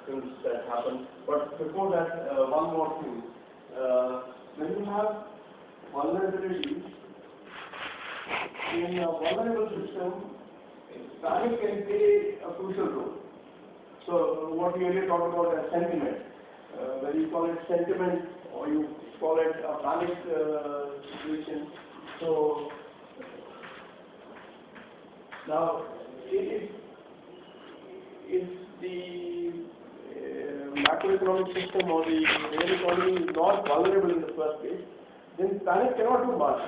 things that happen. But before that, one more thing. When you have vulnerability in a vulnerable system, panic can play a crucial role. So what we earlier talked about as sentiment, whether you call it sentiment or you call it a panic situation. So now, if the macroeconomic system or the real economy is not vulnerable in the first place, then panic cannot do much.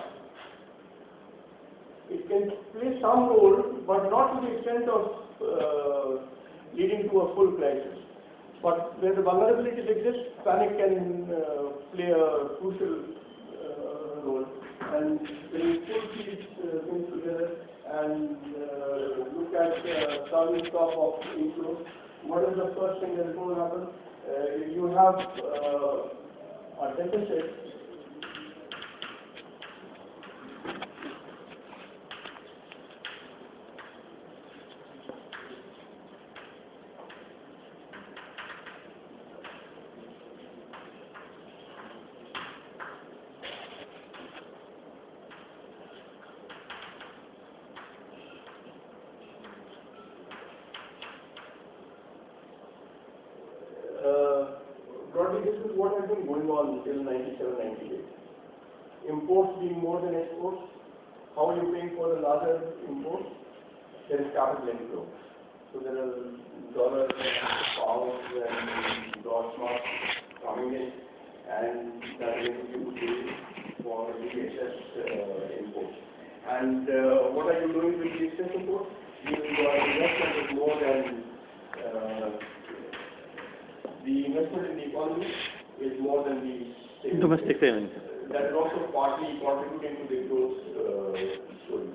It can play some role, but not to the extent of leading to a full crisis. But where the vulnerabilities exist, panic can play a crucial role. And when you put these things together and look at sudden stop of inflow, what is the first thing that is going to happen? You have a deficit. Broadly, this is what has been going on until 97-98. Imports being more than exports. How are you paying for the larger imports? There is capital inflow. So there are dollars and pounds and dollars coming in, and that is going to be for the excess imports. And what are you doing with the excess imports? Your investment is more than the investment in the economy is more than the savings. Domestic savings. That is also partly contributing to the growth story.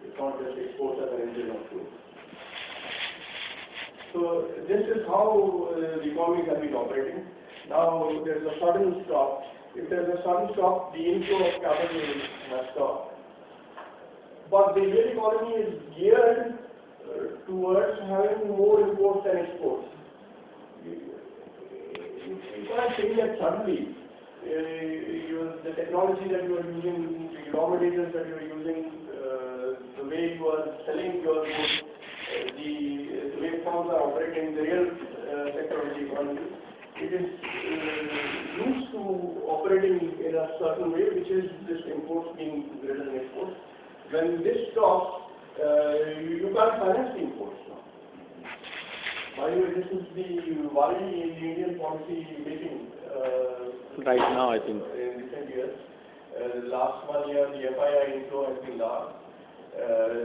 It's not just exports as an engine of growth. So this is how the economies have been operating. Now there's a sudden stop. If there's a sudden stop, the inflow of capital has stopped. But the real economy is geared towards having more imports than exports. You can't say that suddenly the technology that you are using, the raw materials that you are using, the way you are selling your goods, the way firms are operating, the real sector of the economy, it is used to operating in a certain way, which is this imports being greater than exports. When this stops, you can't finance the imports now. By the way, this is the worry in the Indian policy making right now, I think. In recent years. Last 1 year, the FII inflow has been large.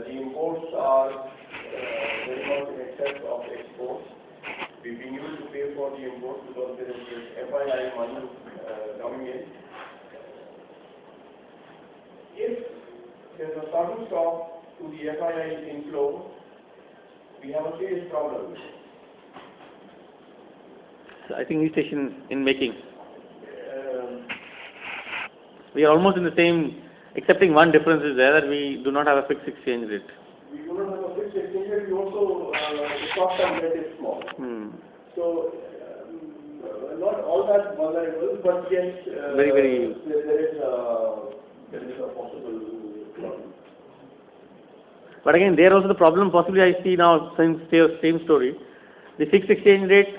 The imports are very much in excess of exports. We've been able to pay for the imports because there is this FII money coming in. If there's a sudden stop to the FII inflow, we have a serious problem. I think each station in making. We are almost in the same, excepting one difference is there that we do not have a fixed exchange rate. We do not have a fixed exchange rate. We also the short-term rate is small. So not all that vulnerable, but yes, very there is a possible problem. But again, there also the problem possibly I see now, same story. The fixed exchange rate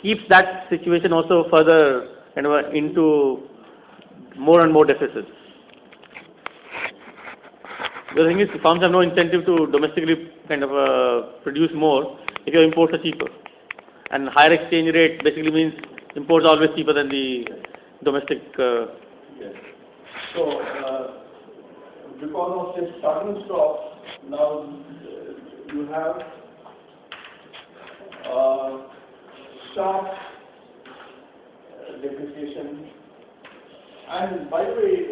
keeps that situation also further kind of into more and more deficits. The thing is, firms have no incentive to domestically kind of produce more if your imports are cheaper. And higher exchange rate basically means imports are always cheaper than the domestic. Yes. So, because of this sudden stop, now you have sharp depreciation. And by the way,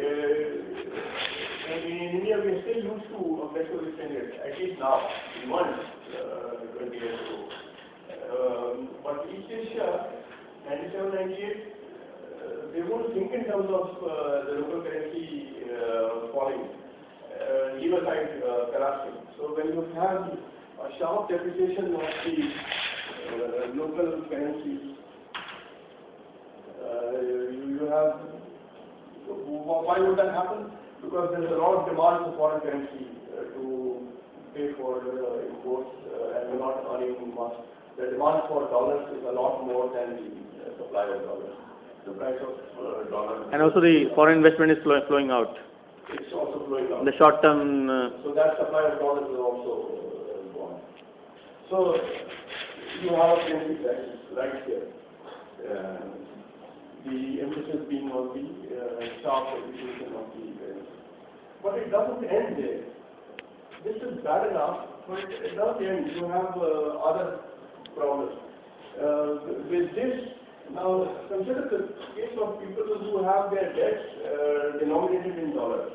in India we are still used to a flexible exchange rate, at least now, we weren't 20 years ago. But East Asia, 97, 98, they won't think in terms of the local currency falling, leave aside collapsing. So when you have a sharp depreciation of the local currency, why would that happen? Because there is a lot of demand for foreign currency to pay for imports, and we're not earning much. The demand for dollars is a lot more than the supply of dollars. The price of dollar. And also the foreign investment is flowing out. It's also flowing out. The short term. So that supply of dollars is also gone. So you have a currency crisis right here. The emphasis being on the sharp appreciation of the currency. But it doesn't end there. This is bad enough, but it doesn't end. You have other problems. With this, now consider the case of people who have their debts denominated in dollars.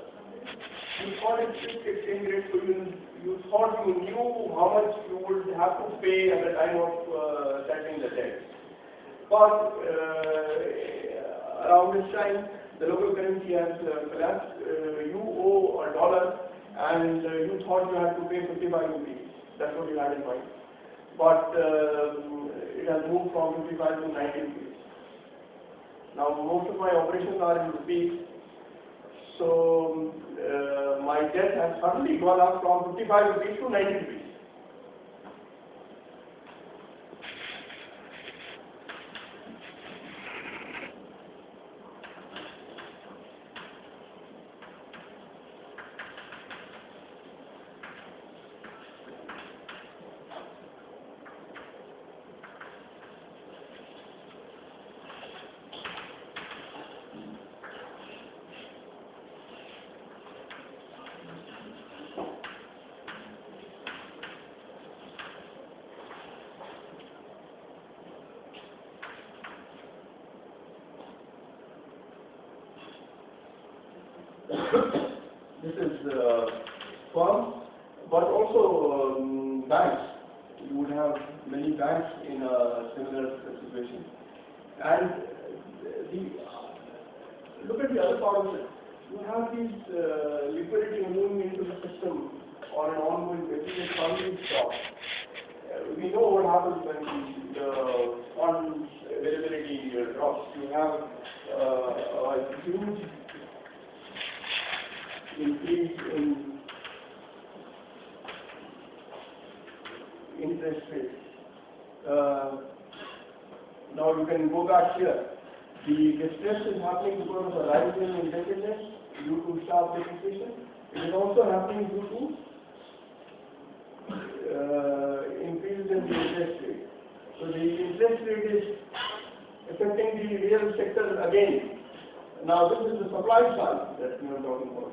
You thought it's fixed exchange rate, so you thought you knew how much you would have to pay at the time of settling the debt. But around this time, the local currency has collapsed. You owe a dollar, and you thought you had to pay 55 rupees. That's what you had in mind. But it has moved from 55 to 90 rupees. Now, most of my operations are in rupees. So my debt has suddenly gone up from 55 rupees to 90 rupees. This is firms, but also banks. You would have many banks in a similar situation. And look at the other part of it. You have these liquidity moving into the system on an ongoing basis. It suddenly stops. We know what happens when the funds availability drops. You have a huge increase in interest rates. Now you can go back here. The distress is happening because of a rise in indebtedness due to sharp depreciation. It is also happening due to increase in the interest rate. So the interest rate is affecting the real sector again. Now this is the supply side that we are talking about.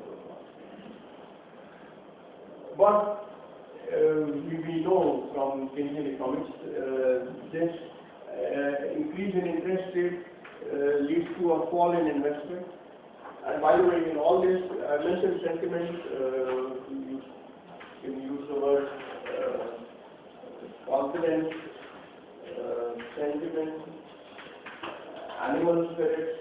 But we know from Keynesian economics this increase in interest rate leads to a fall in investment. And by the way, in all this, I mentioned sentiment. You can use the word confidence, sentiment, animal spirits,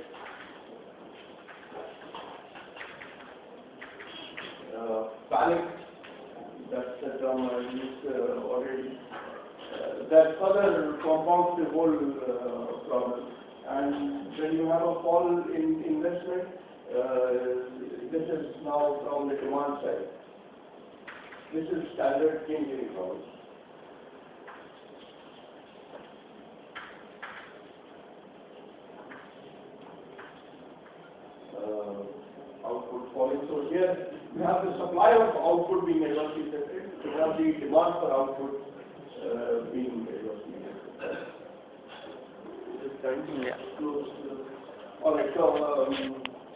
panic. That's the term I used already. That further compounds the whole problem. And when you have a fall in investment, this is now from the demand side. This is standard Keynesian economics. Output falling. So here you have the supply of output being adversely affected. You have the demand for output being adversely affected. Yeah. All right. So